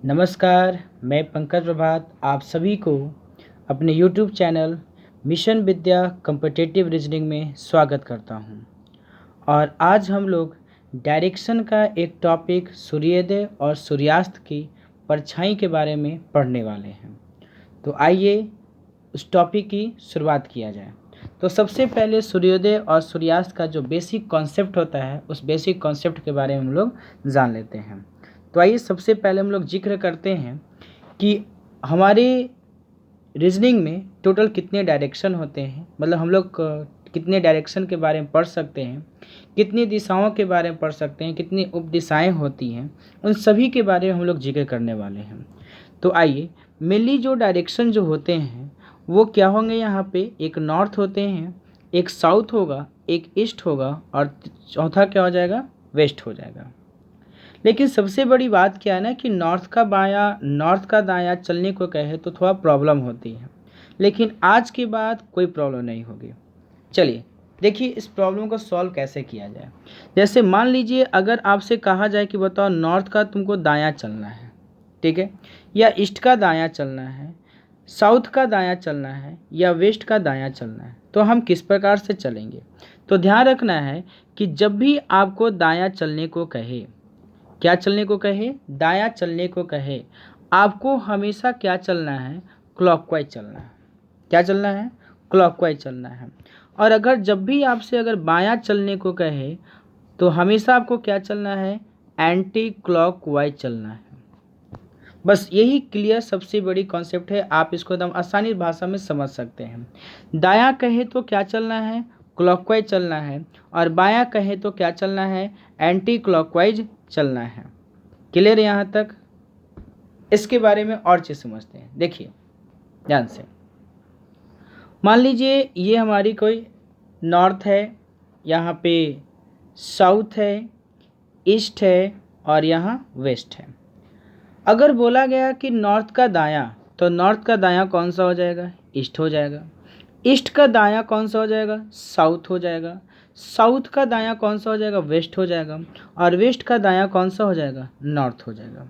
नमस्कार, मैं पंकज प्रभात आप सभी को अपने YouTube चैनल मिशन विद्या कॉम्पिटिटिव रीजनिंग में स्वागत करता हूं। और आज हम लोग डायरेक्शन का एक टॉपिक सूर्योदय और सूर्यास्त की परछाई के बारे में पढ़ने वाले हैं। तो आइए उस टॉपिक की शुरुआत किया जाए। तो सबसे पहले सूर्योदय और सूर्यास्त का जो बेसिक कॉन्सेप्ट होता है उस बेसिक कॉन्सेप्ट के बारे में हम लोग जान लेते हैं। तो आइए सबसे पहले हम लोग जिक्र करते हैं कि हमारे रीजनिंग में टोटल कितने डायरेक्शन होते हैं, मतलब हम लोग कितने डायरेक्शन के बारे में पढ़ सकते हैं, कितनी दिशाओं के बारे में पढ़ सकते हैं, कितनी उपदिशाएं होती हैं, उन सभी के बारे में हम लोग जिक्र करने वाले हैं। तो आइए मेनली जो डायरेक्शन जो होते हैं वो क्या होंगे। यहाँ पे एक नॉर्थ होते हैं, एक साउथ होगा, एक ईस्ट होगा और चौथा क्या हो जाएगा, वेस्ट हो जाएगा। लेकिन सबसे बड़ी बात क्या है ना कि नॉर्थ का दायां चलने को कहे तो थोड़ा प्रॉब्लम होती है, लेकिन आज के बाद कोई प्रॉब्लम नहीं होगी। चलिए देखिए इस प्रॉब्लम को सॉल्व कैसे किया जाए। जैसे मान लीजिए अगर आपसे कहा जाए कि बताओ नॉर्थ का तुमको दायां चलना है, ठीक है, या ईस्ट का दायां चलना है, साउथ का दायां चलना है या वेस्ट का दायां चलना है, तो हम किस प्रकार से चलेंगे। तो ध्यान रखना है कि जब भी आपको दायां चलने को कहे, क्या चलने को कहे, दायां चलने को कहे, आपको हमेशा क्या चलना है, क्लॉकवाइज चलना है। क्या चलना है, क्लॉकवाइज चलना है। और अगर जब भी आपसे अगर बायां चलने को कहे तो हमेशा आपको क्या चलना है, एंटी क्लॉकवाइज चलना है। बस यही क्लियर सबसे बड़ी कॉन्सेप्ट है, आप इसको एकदम आसानी भाषा में समझ सकते हैं। दायां कहे तो क्या चलना है, क्लॉकवाइज चलना है, और बायां कहे तो क्या चलना है, एंटी क्लॉकवाइज चलना है। क्लियर यहाँ तक। इसके बारे में और चीज़ समझते हैं। देखिए ध्यान से, मान लीजिए ये हमारी कोई नॉर्थ है, यहाँ पे साउथ है, ईस्ट है और यहाँ वेस्ट है। अगर बोला गया कि नॉर्थ का दायां, तो नॉर्थ का दायां कौन सा हो जाएगा, ईस्ट हो जाएगा। ईस्ट का दायां कौन सा हो जाएगा, साउथ हो जाएगा। साउथ का दायां कौन सा हो जाएगा, वेस्ट हो जाएगा। और वेस्ट का दायां कौन सा हो जाएगा, नॉर्थ हो जाएगा।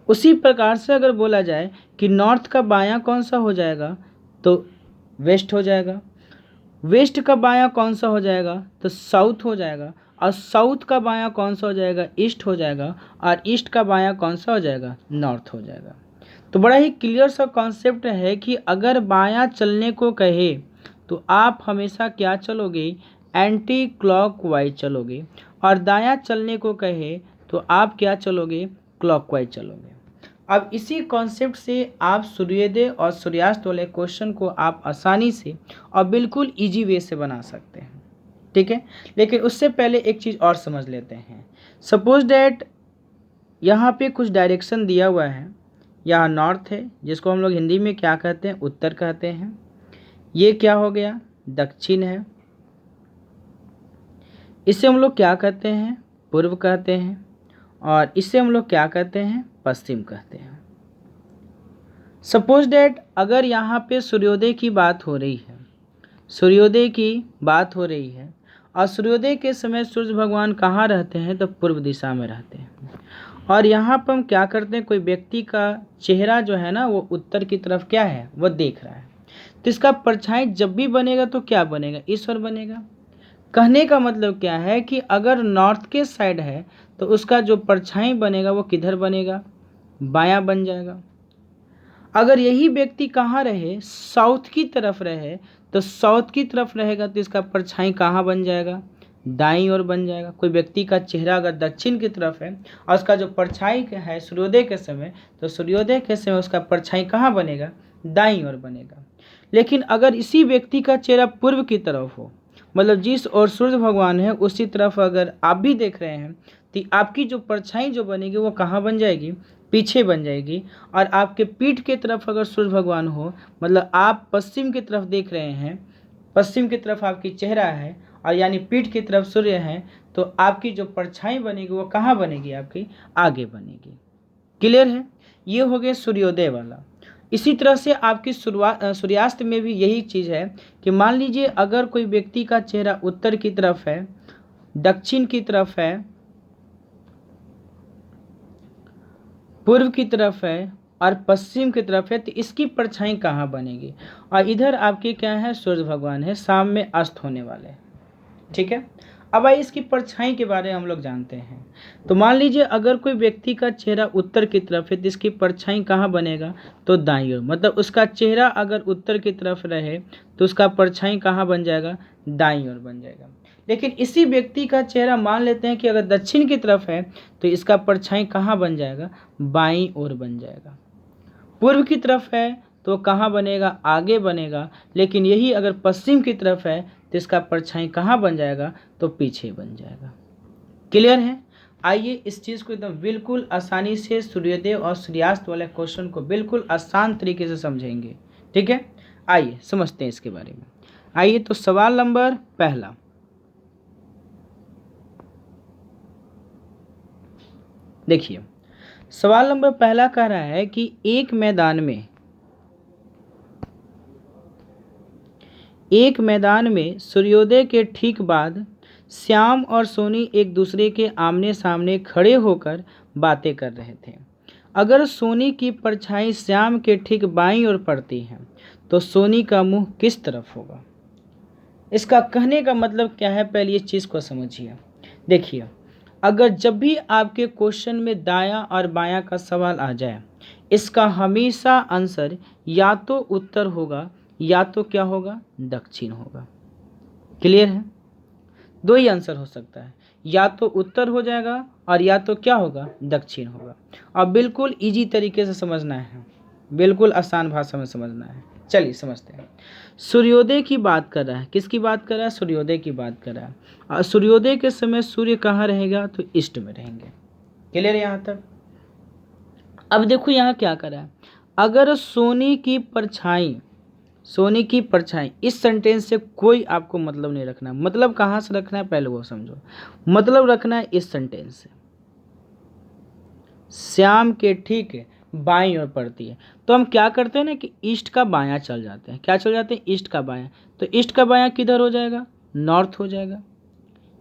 उसी प्रकार से अगर बोला जाए कि नॉर्थ का बायां कौन सा हो जाएगा, तो वेस्ट हो जाएगा। वेस्ट का बायां कौन सा हो जाएगा, तो साउथ हो जाएगा। और साउथ का बायां कौन सा हो जाएगा, ईस्ट हो जाएगा। और ईस्ट का बायां कौन सा हो जाएगा, नॉर्थ हो जाएगा। तो बड़ा ही क्लियर सा कॉन्सेप्ट है कि अगर बायां चलने को कहे तो आप हमेशा क्या चलोगे, एंटी क्लॉकवाइज चलोगे। और दायां चलने को कहे तो आप क्या चलोगे, क्लॉकवाइज चलोगे। अब इसी कॉन्सेप्ट से आप सूर्योदय और सूर्यास्त वाले क्वेश्चन को आप आसानी से और बिल्कुल इजी वे से बना सकते हैं, ठीक है। लेकिन उससे पहले एक चीज़ और समझ लेते हैं। सपोज डैट यहाँ पे कुछ डायरेक्शन दिया हुआ है, यहाँ नॉर्थ है जिसको हम लोग हिंदी में क्या कहते हैं, उत्तर कहते हैं। ये क्या हो गया, दक्षिण है। इसे हम लोग क्या कहते हैं, पूर्व कहते हैं। और इसे हम लोग क्या कहते हैं, पश्चिम कहते हैं। सपोज डैट अगर यहाँ पे सूर्योदय की बात हो रही है, सूर्योदय की बात हो रही है, और सूर्योदय के समय सूर्य भगवान कहाँ रहते हैं, तो पूर्व दिशा में रहते हैं। और यहाँ पर हम क्या करते हैं, कोई व्यक्ति का चेहरा जो है ना वो उत्तर की तरफ क्या है, वो देख रहा है। तो इसका परछाई जब भी बनेगा तो क्या बनेगा, ईश्वर बनेगा। कहने का मतलब क्या है कि अगर नॉर्थ के साइड है तो उसका जो परछाई बनेगा वो किधर बनेगा, बायां बन जाएगा। अगर यही व्यक्ति कहाँ रहे, साउथ की तरफ रहे, तो साउथ की तरफ रहेगा तो इसका परछाई कहाँ बन जाएगा, दाईं ओर बन जाएगा। कोई व्यक्ति का चेहरा अगर दक्षिण की तरफ है और उसका जो परछाई है सूर्योदय के समय, तो सूर्योदय के समय उसका परछाई कहाँ बनेगा, दाईं ओर बनेगा। लेकिन अगर इसी व्यक्ति का चेहरा पूर्व की तरफ हो, मतलब जिस ओर सूर्य भगवान है उसी तरफ अगर आप भी देख रहे हैं, तो आपकी जो परछाई जो बनेगी वो कहाँ बन जाएगी, पीछे बन जाएगी। और आपके पीठ के तरफ अगर सूर्य भगवान हो, मतलब आप पश्चिम की तरफ देख रहे हैं, पश्चिम की तरफ आपकी चेहरा है और यानी पीठ की तरफ सूर्य है, तो आपकी जो परछाई बनेगी वो कहाँ बनेगी, आपकी आगे बनेगी। क्लियर है, ये हो गया सूर्योदय वाला। इसी तरह से आपकी सूर्यास्त में भी यही चीज़ है कि मान लीजिए अगर कोई व्यक्ति का चेहरा उत्तर की तरफ है, दक्षिण की तरफ है, पूर्व की तरफ है और पश्चिम की तरफ है, तो इसकी परछाई कहाँ बनेगी? और इधर आपके क्या है, सूर्य भगवान है, शाम में अस्त होने वाले हैं। ठीक है, अब आइए इसकी परछाई के बारे में हम लोग जानते हैं। तो मान लीजिए अगर कोई व्यक्ति का चेहरा उत्तर की तरफ है तो इसकी परछाई कहाँ बनेगा? तो दाईं ओर। मतलब उसका चेहरा अगर उत्तर की तरफ रहे तो उसका परछाई कहाँ बन जाएगा? दाईं ओर बन जाएगा। लेकिन इसी व्यक्ति का चेहरा मान लेते हैं कि अगर दक्षिण की तरफ है तो इसका परछाई कहाँ बन जाएगा? बाईं ओर बन जाएगा। पूर्व की तरफ है तो कहाँ बनेगा? आगे बनेगा। लेकिन यही अगर पश्चिम की तरफ है तो इसका परछाई कहाँ बन जाएगा? तो पीछे बन जाएगा। क्लियर है? आइए इस चीज़ को एकदम बिल्कुल आसानी से सूर्योदय और सूर्यास्त वाले क्वेश्चन को बिल्कुल आसान तरीके से समझेंगे। ठीक है, आइए समझते हैं इसके बारे में। आइए तो सवाल नंबर पहला, देखिए सवाल नंबर पहला कह रहा है कि एक मैदान में सूर्योदय के ठीक बाद श्याम और सोनी एक दूसरे के आमने सामने खड़े होकर बातें कर रहे थे। अगर सोनी की परछाई श्याम के ठीक बाईं ओर पड़ती है तो सोनी का मुंह किस तरफ होगा? इसका कहने का मतलब क्या है, पहले इस चीज़ को समझिए। देखिए, अगर जब भी आपके क्वेश्चन में दायां और बायां का सवाल आ जाए, इसका हमेशा आंसर या तो उत्तर होगा या तो क्या होगा? दक्षिण होगा। क्लियर है? दो ही आंसर हो सकता है, या तो उत्तर हो जाएगा और या तो क्या होगा? दक्षिण होगा। अब बिल्कुल इजी तरीके से समझना है, बिल्कुल आसान भाषा में समझना है। चलिए समझते हैं। सूर्योदय की बात कर रहा है, किसकी बात कर रहा है? सूर्योदय की बात कर रहा है। और सूर्योदय के समय सूर्य कहाँ रहेगा? तो ईस्ट में रहेंगे। क्लियर है यहाँ तक? अब देखो यहाँ क्या कर रहा है, अगर सोने की परछाई, इस सेंटेंस से कोई आपको मतलब नहीं रखना। मतलब कहाँ से रखना है पहले वो समझो। मतलब रखना है इस सेंटेंस से, श्याम के ठीक बाईं ओर पड़ती है। तो हम क्या करते हैं ना कि ईस्ट का बायां चल जाते हैं। क्या चल जाते हैं? ईस्ट का बायां। तो ईस्ट का बायां किधर हो जाएगा? नॉर्थ हो जाएगा।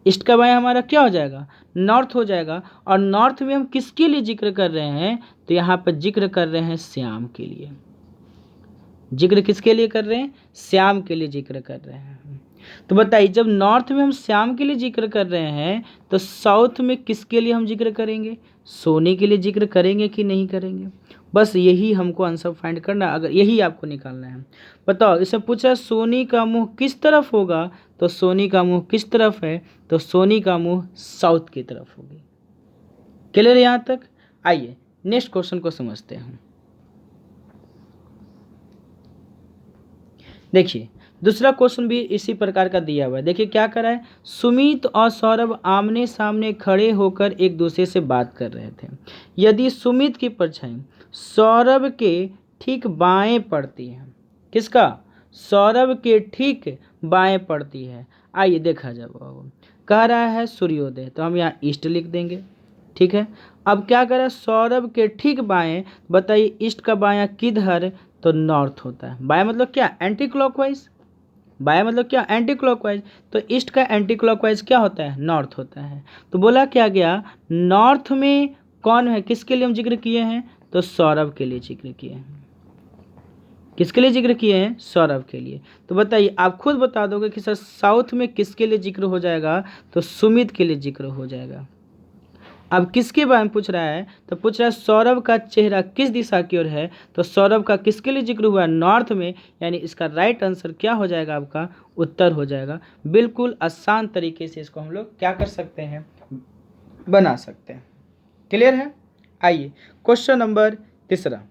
ईस्ट का बायां हमारा क्या हो जाएगा? नॉर्थ हो जाएगा। और नॉर्थ में हम किसके लिए जिक्र कर रहे हैं? तो यहाँ पर जिक्र कर रहे हैं श्याम के लिए। जिक्र किसके लिए कर रहे हैं? श्याम के लिए जिक्र कर रहे हैं। तो बताइए, जब नॉर्थ में हम श्याम के लिए जिक्र कर रहे हैं तो साउथ में किसके लिए हम जिक्र करेंगे? सोने के लिए जिक्र करेंगे कि नहीं करेंगे? बस यही हमको आंसर फाइंड करना, अगर यही आपको निकालना है। बताओ, इसमें पूछा सोनी का मुंह किस तरफ होगा, तो सोनी का मुंह किस तरफ है? तो सोनी का मुंह साउथ की तरफ होगी। क्लियर यहाँ तक? आइए नेक्स्ट क्वेश्चन को समझते हैं। देखिए दूसरा क्वेश्चन भी इसी प्रकार का दिया हुआ है। देखिए क्या कर रहा है, सुमित और सौरभ आमने सामने खड़े होकर एक दूसरे से बात कर रहे थे। यदि सुमित की परछाई सौरभ के ठीक बाएं पड़ती है, किसका? सौरभ के ठीक बाएं पड़ती है। आइए देखा जाए, कह रहा है सूर्योदय, तो हम यहाँ ईस्ट लिख देंगे। ठीक है, अब क्या करें, सौरभ के ठीक बाएं, बताइए ईस्ट का बायां किधर? तो नॉर्थ होता है। बायां मतलब क्या? Anti clockwise. बाया मतलब क्या? Anti clockwise. तो ईस्ट का एंटी क्लॉकवाइज क्या होता है? नॉर्थ होता है। तो बोला क्या गया, नॉर्थ में कौन है, किसके लिए हम जिक्र किए हैं? तो सौरभ के लिए जिक्र किए हैं। किसके लिए जिक्र किए हैं? सौरभ के लिए। तो बताइए, आप खुद बता दोगे कि सर साउथ में किसके लिए जिक्र हो जाएगा? तो सुमित के लिए जिक्र हो जाएगा। अब किसके बारे में पूछ रहा है? तो पूछ रहा है सौरभ का चेहरा किस दिशा की ओर है? तो सौरभ का किसके लिए जिक्र हुआ? नॉर्थ में। यानी इसका राइट आंसर क्या हो जाएगा? आपका उत्तर हो जाएगा। बिल्कुल आसान तरीके से इसको हम लोग क्या कर सकते हैं? बना सकते हैं। क्लियर है? आइए क्वेश्चन नंबर तीसरा।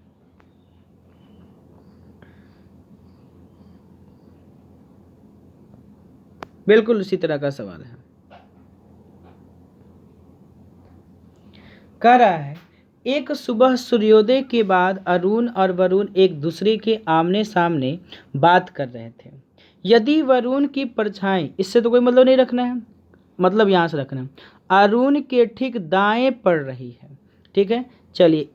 बिल्कुल उसी तरह का सवाल है। कह रहा है, एक सुबह सूर्योदय के बाद अरुण और वरुण एक दूसरे के आमने सामने बात कर रहे थे। यदि वरुण की परछाई, इससे तो कोई मतलब नहीं रखना है, मतलब यहाँ से रखना है, अरुण के ठीक दाएं पड़ रही है। ठीक है, चलिए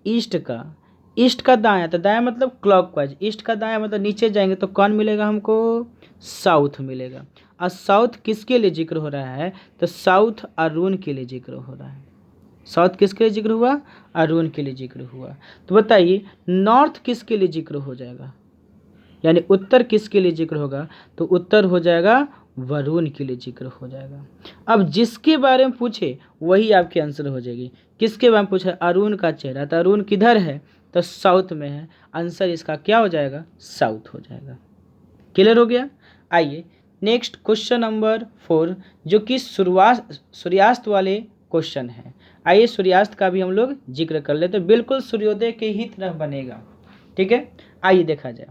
ईस्ट का दायां, तो दायां मतलब क्लॉकवाइज। ईस्ट का दायां मतलब नीचे जाएंगे तो कौन मिलेगा हमको? साउथ मिलेगा। और साउथ किसके लिए जिक्र हो रहा है? तो साउथ अरुण के लिए जिक्र हो रहा है। साउथ किसके लिए जिक्र हुआ? अरुण के लिए जिक्र हुआ। तो बताइए नॉर्थ किसके लिए जिक्र हो जाएगा, यानी उत्तर किसके लिए जिक्र होगा? तो उत्तर हो जाएगा वरुण के लिए जिक्र हो जाएगा। अब जिसके बारे में पूछे वही आपकी आंसर हो जाएगी। किसके बारे में पूछा? अरुण का चेहरा, तो अरुण किधर है? तो साउथ में है। आंसर इसका क्या हो जाएगा? साउथ हो जाएगा। क्लियर हो गया? आइए नेक्स्ट क्वेश्चन नंबर 4 जो कि सूर्यास्त वाले क्वेश्चन है। आइए सूर्यास्त का भी हम लोग जिक्र कर लेते, तो बिल्कुल सूर्योदय के ही तरह बनेगा। ठीक है, आइए देखा जाए।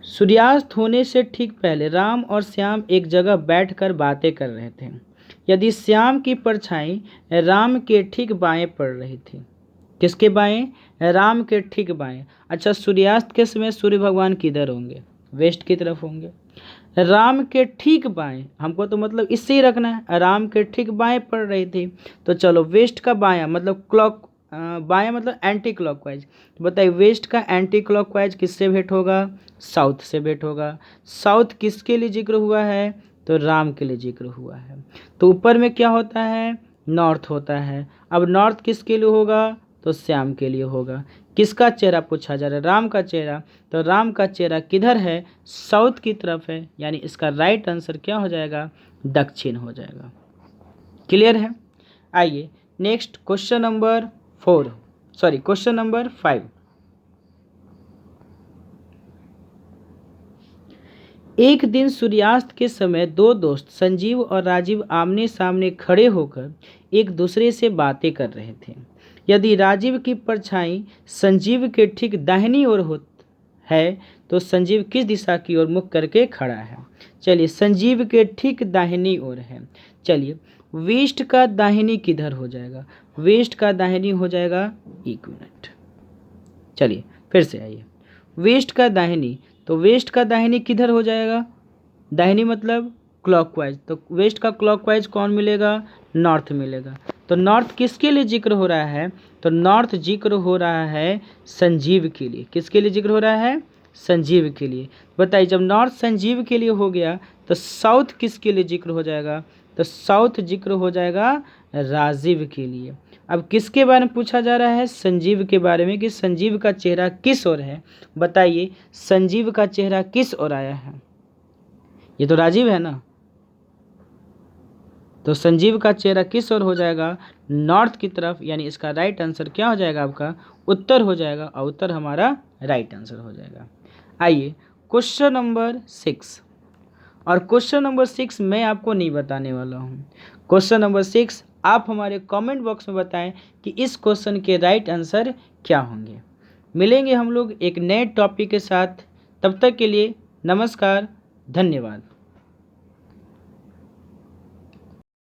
सूर्यास्त होने से ठीक पहले राम और श्याम एक जगह बैठकर बातें कर रहे थे। यदि श्याम की परछाई राम के ठीक बाएं पड़ रही थी। किसके बाएं? राम के ठीक बाएं। अच्छा, सूर्यास्त के समय सूर्य भगवान किधर होंगे? वेस्ट की तरफ होंगे। राम के ठीक बाएं, हमको तो मतलब इससे ही रखना है। राम के ठीक बाएं पड़ रही थी, तो चलो वेस्ट का बायां मतलब क्लॉक, बायां मतलब एंटी क्लॉकवाइज। तो बताइए वेस्ट का एंटी क्लॉकवाइज किससे भेंट होगा? साउथ से भेंट होगा। साउथ किसके लिए जिक्र हुआ है? तो राम के लिए जिक्र हुआ है। तो ऊपर में क्या होता है? नॉर्थ होता है। अब नॉर्थ किसके लिए होगा? तो श्याम के लिए होगा। किसका चेहरा पूछा जा रहा है? राम का चेहरा। तो राम का चेहरा किधर है? साउथ की तरफ है, यानी इसका राइट आंसर क्या हो जाएगा? दक्षिण हो जाएगा। क्लियर है? आइए नेक्स्ट क्वेश्चन नंबर 5। एक दिन सूर्यास्त के समय दो दोस्त संजीव और राजीव आमने सामने खड़े होकर एक दूसरे से बातें कर रहे थे। यदि राजीव की परछाई संजीव के ठीक दाहिनी ओर है तो संजीव किस दिशा की ओर मुख करके खड़ा है? चलिए संजीव के ठीक दाहिनी ओर है। चलिए वेस्ट का दाहिनी किधर हो जाएगा? वेस्ट का दाहिनी हो जाएगा, एक मिनट, चलिए फिर से आइए। वेस्ट का दाहिनी, तो वेस्ट का दाहिनी किधर हो जाएगा? दाहिनी मतलब क्लॉकवाइज, तो वेस्ट का क्लॉकवाइज कौन मिलेगा? नॉर्थ मिलेगा। तो नॉर्थ किसके लिए जिक्र हो रहा है? तो नॉर्थ जिक्र हो रहा है संजीव के लिए। किसके लिए जिक्र हो रहा है? संजीव के लिए। बताइए जब नॉर्थ संजीव के लिए हो गया तो साउथ किसके लिए जिक्र हो जाएगा? तो साउथ जिक्र हो जाएगा राजीव के लिए। अब किसके बारे में पूछा जा रहा है? संजीव के बारे में, कि संजीव का चेहरा किस ओर है। बताइए संजीव का चेहरा किस ओर आया है? ये तो राजीव है ना, तो संजीव का चेहरा किस ओर हो जाएगा? नॉर्थ की तरफ, यानी इसका राइट आंसर क्या हो जाएगा? आपका उत्तर हो जाएगा, और उत्तर हमारा राइट आंसर हो जाएगा। आइए क्वेश्चन नंबर 6, और क्वेश्चन नंबर 6 मैं आपको नहीं बताने वाला हूँ। क्वेश्चन नंबर 6 आप हमारे कमेंट बॉक्स में बताएं कि इस क्वेश्चन के राइट आंसर क्या होंगे। मिलेंगे हम लोग एक नए टॉपिक के साथ, तब तक के लिए नमस्कार, धन्यवाद।